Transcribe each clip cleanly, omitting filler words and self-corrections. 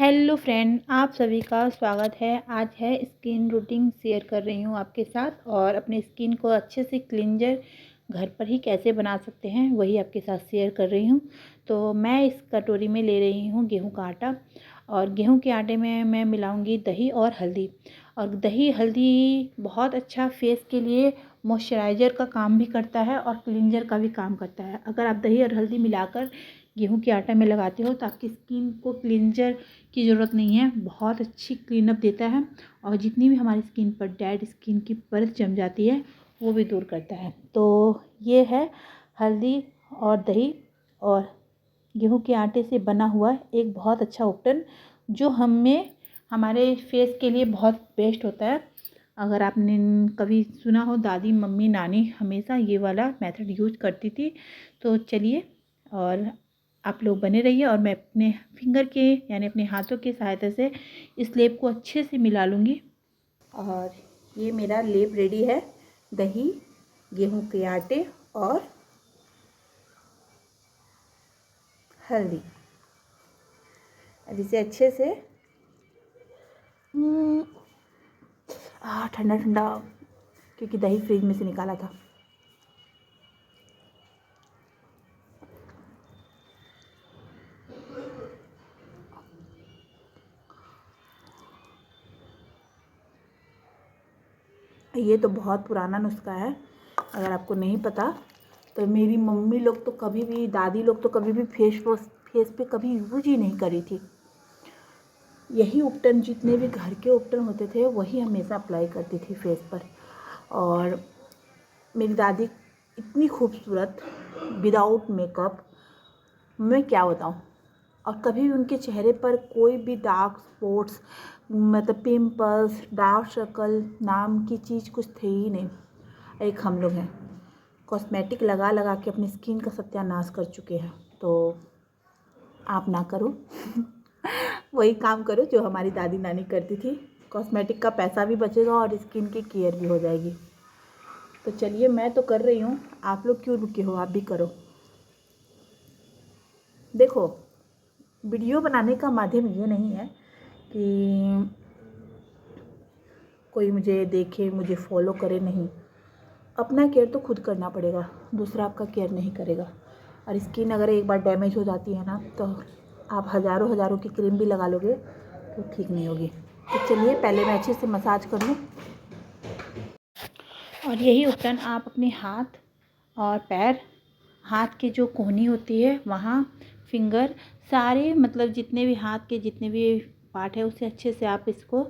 Hello friend, आप सभी का स्वागत है। आज है स्किन रूटीन शेयर कर रही हूँ आपके साथ, और अपने स्किन को अच्छे से क्लींजर घर पर ही कैसे बना सकते हैं वही आपके साथ शेयर कर रही हूँ। तो मैं इस कटोरी में ले रही हूँ गेहूं का आटा, और गेहूं के आटे में मैं मिलाऊंगी दही और हल्दी। और दही हल्दी बहुत अच्छा फेस के लिए मॉइस्चराइज़र का काम भी करता है और क्लींजर का भी काम करता है। अगर आप दही और हल्दी मिलाकर गेहूं के आटा में लगाते हो तो आपकी स्किन को क्लींजर की ज़रूरत नहीं है, बहुत अच्छी क्लीनअप देता है। और जितनी भी हमारी स्किन पर डेड स्किन की परत जम जाती है वो भी दूर करता है। तो ये है हल्दी और दही और गेहूं के आटे से बना हुआ एक बहुत अच्छा उपटन, जो हमारे फेस के लिए बहुत बेस्ट होता है। अगर आपने कभी सुना हो, दादी मम्मी नानी हमेशा ये वाला मेथड यूज करती थी। तो चलिए, और आप लोग बने रहिए, और मैं अपने फिंगर के यानी अपने हाथों की सहायता से इस लेप को अच्छे से मिला लूँगी। और ये मेरा लेप रेडी है, दही, गेहूं के आटे और हल्दी। अब इसे अच्छे से ठंडा ठंडा, क्योंकि दही फ्रिज में से निकाला था। ये तो बहुत पुराना नुस्खा है, अगर आपको नहीं पता तो मेरी मम्मी लोग तो कभी भी, दादी लोग तो कभी भी फेस पे कभी यूज ही नहीं करी थी। यही उपटन, जितने भी घर के उपटन होते थे वही हमेशा अप्लाई करती थी फेस पर। और मेरी दादी इतनी खूबसूरत, विदाउट मेकअप, मैं क्या बताऊँ। और कभी भी उनके चेहरे पर कोई भी डार्क स्पॉट्स, मतलब पिंपल्स, डार्क सर्कल नाम की चीज़ कुछ थे ही नहीं। एक हम लोग हैं कॉस्मेटिक लगा लगा के अपनी स्किन का सत्यानाश कर चुके हैं। तो आप ना करो वही काम करो जो हमारी दादी नानी करती थी। कॉस्मेटिक का पैसा भी बचेगा और स्किन की केयर भी हो जाएगी। तो चलिए, मैं तो कर रही हूँ, आप लोग क्यों रुके हो, आप भी करो। देखो, वीडियो बनाने का माध्यम ये नहीं है कि कोई मुझे देखे, मुझे फॉलो करे, नहीं। अपना केयर तो खुद करना पड़ेगा, दूसरा आपका केयर नहीं करेगा। और स्किन अगर एक बार डैमेज हो जाती है ना, तो आप हज़ारों हज़ारों की क्रीम भी लगा लोगे तो ठीक नहीं होगी। तो चलिए, पहले मैं अच्छे से मसाज कर लूँ। और यही उपटन आप अपने हाथ और पैर, हाथ की जो कोहनी होती है वहाँ, फिंगर, सारे, मतलब जितने भी हाथ के जितने भी पार्ट है उसे अच्छे से आप इसको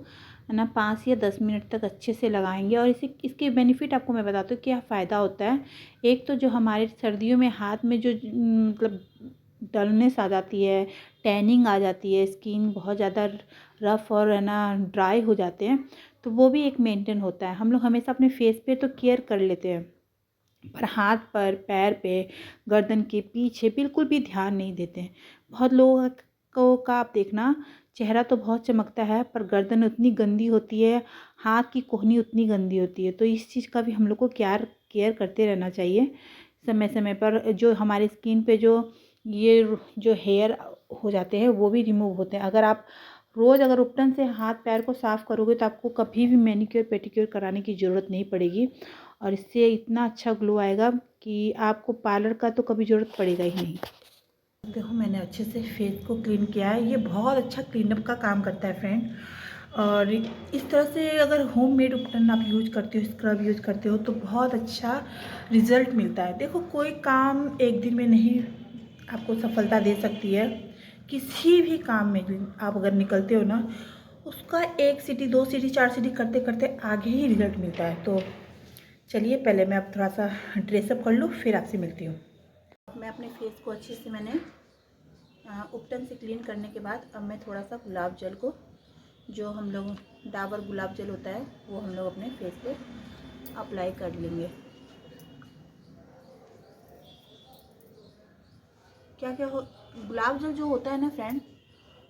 है ना 5 या 10 मिनट तक अच्छे से लगाएंगे। और इसके बेनिफिट आपको मैं बताती हूँ क्या फ़ायदा होता है। एक तो जो हमारे सर्दियों में हाथ में जो मतलब डलनेस आ जाती है, टैनिंग आ जाती है, स्किन बहुत ज़्यादा रफ़ और है ना ड्राई हो जाते हैं, तो वो भी एक मेंटेन होता है। हम लोग हमेशा अपने फेस पे तो केयर कर लेते हैं, पर हाथ पर, पैर पे, गर्दन के पीछे बिल्कुल भी ध्यान नहीं देते हैं। बहुत लोगों को का आप देखना, चेहरा तो बहुत चमकता है पर गर्दन उतनी गंदी होती है, हाथ की कोहनी उतनी गंदी होती है। तो इस चीज़ का भी हम लोग को केयर करते रहना चाहिए समय समय पर। जो हमारी स्किन पे ये जो हेयर हो जाते हैं वो भी रिमूव होते हैं। अगर आप रोज़ अगर उपटन से हाथ पैर को साफ़ करोगे तो आपको कभी भी मैनिक्योर पेडिक्योर कराने की ज़रूरत नहीं पड़ेगी। और इससे इतना अच्छा ग्लो आएगा कि आपको पार्लर का तो कभी ज़रूरत पड़ेगा ही नहीं। देखो, मैंने अच्छे से फेस को क्लीन किया है। ये बहुत अच्छा क्लीनअप का काम करता है फ्रेंड। और इस तरह से अगर होममेड उपकरण आप यूज करते हो, स्क्रब यूज करते हो, तो बहुत अच्छा रिजल्ट मिलता है। देखो, कोई काम एक दिन में नहीं आपको सफलता दे सकती है। किसी भी काम में आप अगर निकलते हो ना, उसका 1 सीढ़ी 2 सीढ़ी 4 सीढ़ी करते करते आगे ही रिजल्ट मिलता है। तो चलिए, पहले मैं अब थोड़ा सा ड्रेसअप कर लूँ, फिर आपसे मिलती हूँ। मैं अपने फेस को अच्छे से मैंने उपटन से क्लीन करने के बाद अब मैं थोड़ा सा गुलाब जल को, जो हम लोग डाबर गुलाब जल होता है, वो हम लोग अपने फेस पे अप्लाई कर लेंगे। क्या क्या हो, गुलाब जल जो होता है ना फ्रेंड,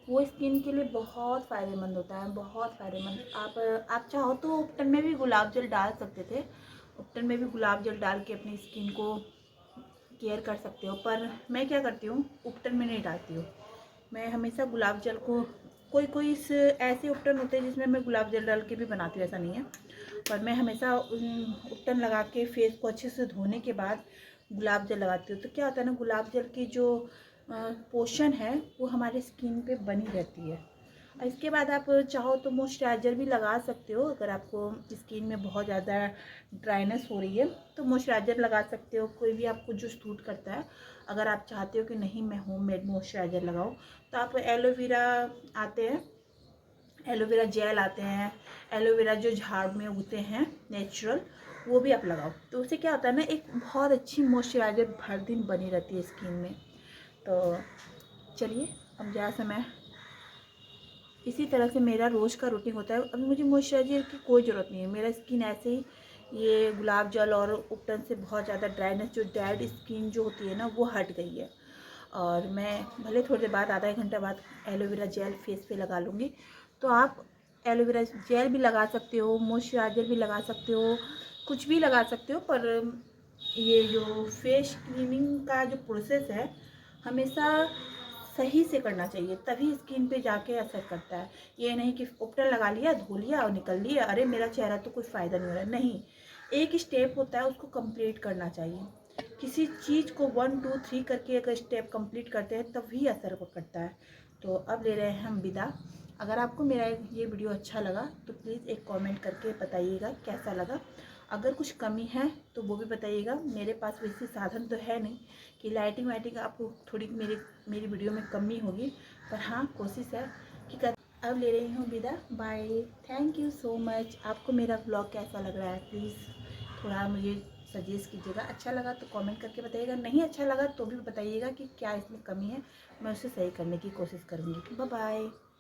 वो स्किन के लिए बहुत फ़ायदेमंद होता है, बहुत फ़ायदेमंद। आप चाहो तो उपटन में भी गुलाब जल डाल सकते थे, उपटन में भी गुलाब जल डाल के अपनी स्किन को केयर कर सकते हो। पर मैं क्या करती हूँ, उपटन में नहीं डालती हूँ। मैं हमेशा गुलाब जल को कोई कोई इस ऐसे उपटन होते हैं जिसमें मैं गुलाब जल डाल के भी बनाती हूँ, ऐसा नहीं है। पर मैं हमेशा उपटन लगा के फेस को अच्छे से धोने के बाद गुलाब जल लगाती हूँ। तो क्या होता है ना, गुलाब जल की जो पोषण है वो हमारे स्किन पे बनी रहती है। और इसके बाद आप चाहो तो मॉइस्चराइज़र भी लगा सकते हो। अगर आपको स्किन में बहुत ज़्यादा ड्राइनेस हो रही है तो मॉइस्चराइज़र लगा सकते हो, कोई भी आपको जो सूट करता है। अगर आप चाहते हो कि नहीं मैं होममेड मॉइस्चराइज़र लगाऊं, तो आप एलोवेरा आते हैं, एलोवेरा जेल आते हैं, एलोवेरा जो झाड़ में उगते हैं नेचुरल, वो भी आप लगाओ। तो उससे क्या होता है ना, एक बहुत अच्छी मॉइस्चराइज़र हर दिन बनी रहती है स्किन में। तो चलिए, अब जहाँ से मैं इसी तरह से मेरा रोज़ का रूटीन होता है। अभी मुझे मॉइस्चराइज़र की कोई ज़रूरत नहीं है, मेरा स्किन ऐसे ही ये गुलाब जल और उपटन से बहुत ज़्यादा ड्राइनेस, जो डेड स्किन जो होती है ना, वो हट गई है। और मैं भले थोड़ी देर बाद, आधा एक घंटा बाद एलोवेरा जेल फेस पे लगा लूँगी। तो आप एलोवेरा जेल भी लगा सकते हो, मॉइस्चराइज़र भी लगा सकते हो, कुछ भी लगा सकते हो। पर ये जो फेस क्लीनिंग का जो प्रोसेस है, हमेशा सही से करना चाहिए, तभी स्किन पे जाके असर करता है। ये नहीं कि उपटन लगा लिया, धो लिया और निकल लिया, अरे मेरा चेहरा तो कुछ फ़ायदा नहीं हो रहा है। नहीं, एक स्टेप होता है, उसको कंप्लीट करना चाहिए। किसी चीज़ को 1 2 3 करके अगर स्टेप कंप्लीट करते हैं तभी असर करता है। तो अब ले रहे हैं हम विदा। अगर आपको मेरा ये वीडियो अच्छा लगा तो प्लीज़ एक कमेंट करके बताइएगा कैसा लगा। अगर कुछ कमी है तो वो भी बताइएगा। मेरे पास वैसे साधन तो है नहीं कि लाइटिंग वाइटिंग आपको थोड़ी मेरी वीडियो में कमी होगी, पर हाँ कोशिश है कि अब ले रही हूँ विदा। Bye, thank you so much. आपको मेरा ब्लॉग कैसा लग रहा है प्लीज़ थोड़ा मुझे सजेस्ट कीजिएगा। अच्छा लगा तो कमेंट करके बताइएगा, नहीं अच्छा लगा तो भी बताइएगा कि क्या इसमें कमी है, मैं उसे सही करने की कोशिश करूँगी। Bye bye.